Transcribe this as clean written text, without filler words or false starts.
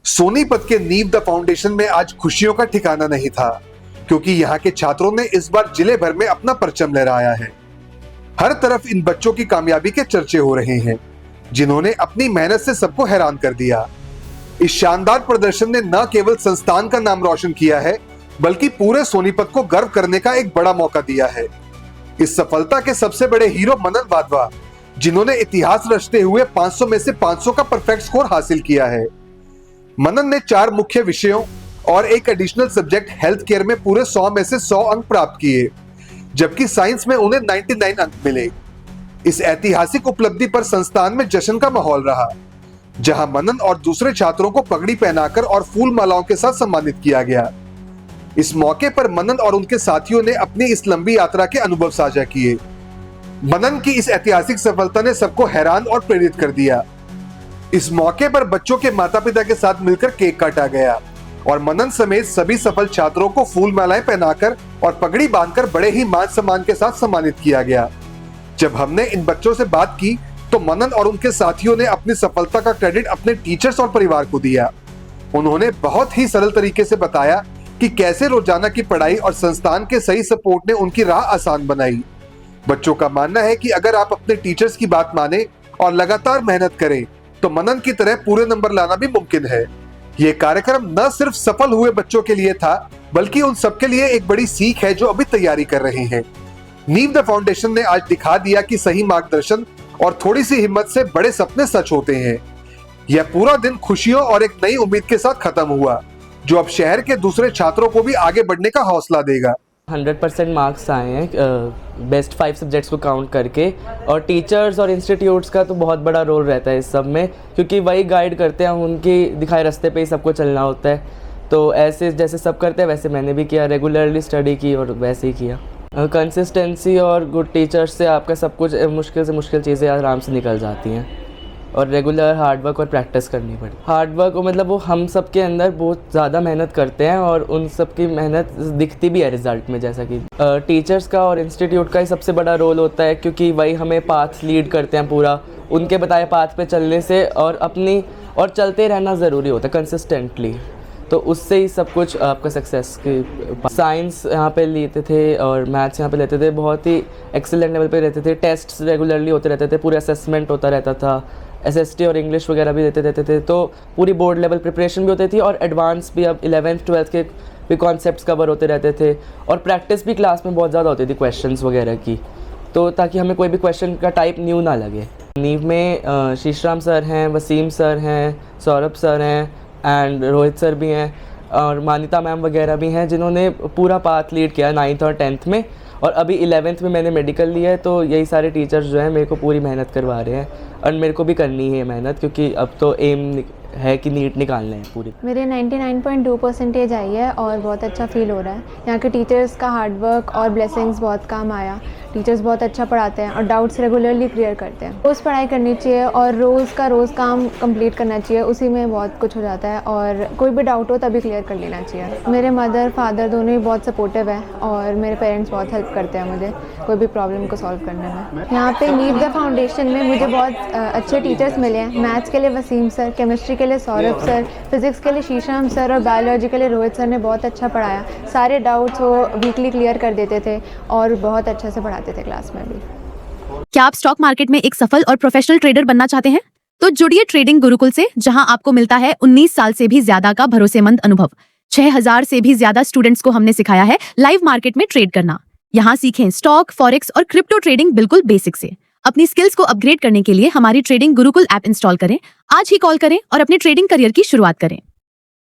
सोनीपत के नीव the foundation में आज खुशियों का ठिकाना नहीं था, क्योंकि यहाँ के छात्रों ने इस बार जिले भर में अपना परचम लहराया है। हर तरफ इन बच्चों की कामयाबी के चर्चे हो रहे हैं, जिन्होंने अपनी मेहनत से सबको हैरान कर दिया। इस शानदार प्रदर्शन ने न केवल संस्थान का नाम रोशन किया है, बल्कि पूरे सोनीपत को गर्व करने का एक बड़ा मौका दिया है। इस सफलता के सबसे बड़े हीरो मनन वाधवा, जिन्होंने इतिहास रचते हुए 500 में से 500 का परफेक्ट स्कोर हासिल किया है। मनन ने 4 मुख्य विषयों और एक एडिशनल सब्जेक्ट हेल्थ केयर में पूरे 100 में से 100 अंक प्राप्त किए, जबकि साइंस में उन्हें 99 अंक मिले। इस ऐतिहासिक उपलब्धि पर संस्थान में जश्न का माहौल रहा, जहां मनन और दूसरे छात्रों को पगड़ी पहनाकर और फूल मालाओं के साथ सम्मानित किया गया। इस मौके पर मनन और उनके साथियों ने अपनी इस लंबी यात्रा के अनुभव साझा किए। मनन की इस ऐतिहासिक सफलता ने सबको हैरान और प्रेरित कर दिया। इस मौके पर बच्चों के माता पिता के साथ मिलकर केक काटा गया और मनन समेत सभी सफल छात्रों को फूल मालाएं पहनाकर और पगड़ी बांधकर बड़े ही मान सम्मान के साथ सम्मानित किया गया। जब हमने इन बच्चों से बात की तो मनन और उनके साथियों ने अपनी सफलता का क्रेडिट अपने टीचर्स और परिवार को दिया। उन्होंने बहुत ही सरल तरीके से बताया कि कैसे रोजाना की पढ़ाई और संस्थान के सही सपोर्ट ने उनकी राह आसान बनाई। बच्चों का मानना है कि अगर आप अपने टीचर्स की बात माने और लगातार मेहनत करें तो मनन की तरह पूरे नंबर लाना भी मुमकिन है। ये कार्यक्रम न सिर्फ सफल हुए बच्चों के लिए था, बल्कि उन सबके लिए एक बड़ी सीख है जो अभी तैयारी कर रहे हैं। नीव द फाउंडेशन ने आज दिखा दिया कि सही मार्गदर्शन और थोड़ी सी हिम्मत से बड़े सपने सच होते हैं। यह पूरा दिन खुशियों और एक नई उम्मीद के साथ खत्म हुआ, जो अब शहर के दूसरे छात्रों को भी आगे बढ़ने का हौसला देगा। 100% मार्क्स आए हैं बेस्ट 5 सब्जेक्ट्स को काउंट करके, और टीचर्स और इंस्टीट्यूट्स का तो बहुत बड़ा रोल रहता है इस सब में, क्योंकि वही गाइड करते हैं, उनके दिखाए रास्ते पे ही सबको चलना होता है। तो ऐसे जैसे सब करते हैं वैसे मैंने भी किया, रेगुलरली स्टडी की और वैसे ही किया। कंसिस्टेंसी और गुड टीचर्स से आपका सब कुछ मुश्किल से मुश्किल चीज़ें आराम से निकल जाती हैं, और रेगुलर हार्डवर्क और प्रैक्टिस करनी पड़ी। हार्डवर्क मतलब वो हम सब के अंदर बहुत ज़्यादा मेहनत करते हैं और उन सब की मेहनत दिखती भी है रिज़ल्ट में। जैसा कि टीचर्स का और इंस्टीट्यूट का ही सबसे बड़ा रोल होता है, क्योंकि वही हमें पाथ लीड करते हैं पूरा, उनके बताए पाथ पे चलने से और चलते रहना ज़रूरी होता है कंसिस्टेंटली, तो उससे ही सब कुछ आपका सक्सेस की। साइंस यहाँ पे लेते थे और मैथ्स यहाँ पे लेते थे, बहुत ही एक्सीलेंट लेवल पे रहते थे। टेस्ट्स रेगुलरली होते रहते थे, पूरे असेसमेंट होता रहता था, SST और इंग्लिश वगैरह भी देते रहते थे, तो पूरी बोर्ड लेवल प्रिपरेशन भी होती थी और एडवांस भी। अब 11th 12th के भी कॉन्सेप्ट्स कवर होते रहते थे, और प्रैक्टिस भी क्लास में बहुत ज़्यादा होती थी क्वेश्चंस वगैरह की, तो ताकि हमें कोई भी क्वेश्चन का टाइप न्यू ना लगे। नीव में शीशराम सर हैं, वसीम सर हैं, सौरभ सर हैं एंड रोहित सर भी हैं, और मानिता मैम वगैरह भी हैं, जिन्होंने पूरा पाथ लीड किया 9th और 10th में। और अभी 11th में मैंने मेडिकल लिया है, तो यही सारे टीचर्स जो हैं मेरे को पूरी मेहनत करवा रहे हैं, और मेरे को भी करनी है मेहनत, क्योंकि अब तो एम है कि नीट निकालना है पूरी। मेरे 99.2% आई है और बहुत अच्छा फील हो रहा है। यहाँ के टीचर्स का हार्डवर्क और ब्लेसिंग्स बहुत काम आया। टीचर्स बहुत अच्छा पढ़ाते हैं और डाउट्स रेगुलरली क्लियर करते हैं। रोज़ पढ़ाई करनी चाहिए और रोज़ काम कंप्लीट करना चाहिए, उसी में बहुत कुछ हो जाता है, और कोई भी डाउट हो तभी क्लियर कर लेना चाहिए। मेरे मदर फादर दोनों ही बहुत सपोर्टिव है, और मेरे पेरेंट्स बहुत हेल्प करते हैं मुझे कोई भी प्रॉब्लम को सॉल्व करने में। यहाँ पे नीव द फाउंडेशन में मुझे बहुत अच्छे टीचर्स मिले हैं। मैथ्स के लिए वसीम सर, केमिस्ट्री के लिए सौरभ सर, फिजिक्स के लिए शीशम सर, और बायोलॉजी के लिए रोहित सर ने बहुत अच्छा पढ़ाया। सारे डाउट्स वो वीकली क्लियर कर देते थे और बहुत अच्छे से पढ़ाते थे क्लास में भी। क्या आप स्टॉक मार्केट में एक सफल और प्रोफेशनल ट्रेडर बनना चाहते हैं? तो जुड़िए ट्रेडिंग गुरुकुल से, जहां आपको मिलता है 19 साल से भी ज्यादा का भरोसेमंद अनुभव। 6000 से भी ज्यादा स्टूडेंट्स को हमने सिखाया है लाइव मार्केट में ट्रेड करना। यहाँ सीखें स्टॉक, फॉरेक्स और क्रिप्टो ट्रेडिंग बिल्कुल बेसिक से। अपनी स्किल्स को अपग्रेड करने के लिए हमारी ट्रेडिंग गुरुकुल ऐप इंस्टॉल करें। आज ही कॉल करें और अपने ट्रेडिंग करियर की शुरुआत करें।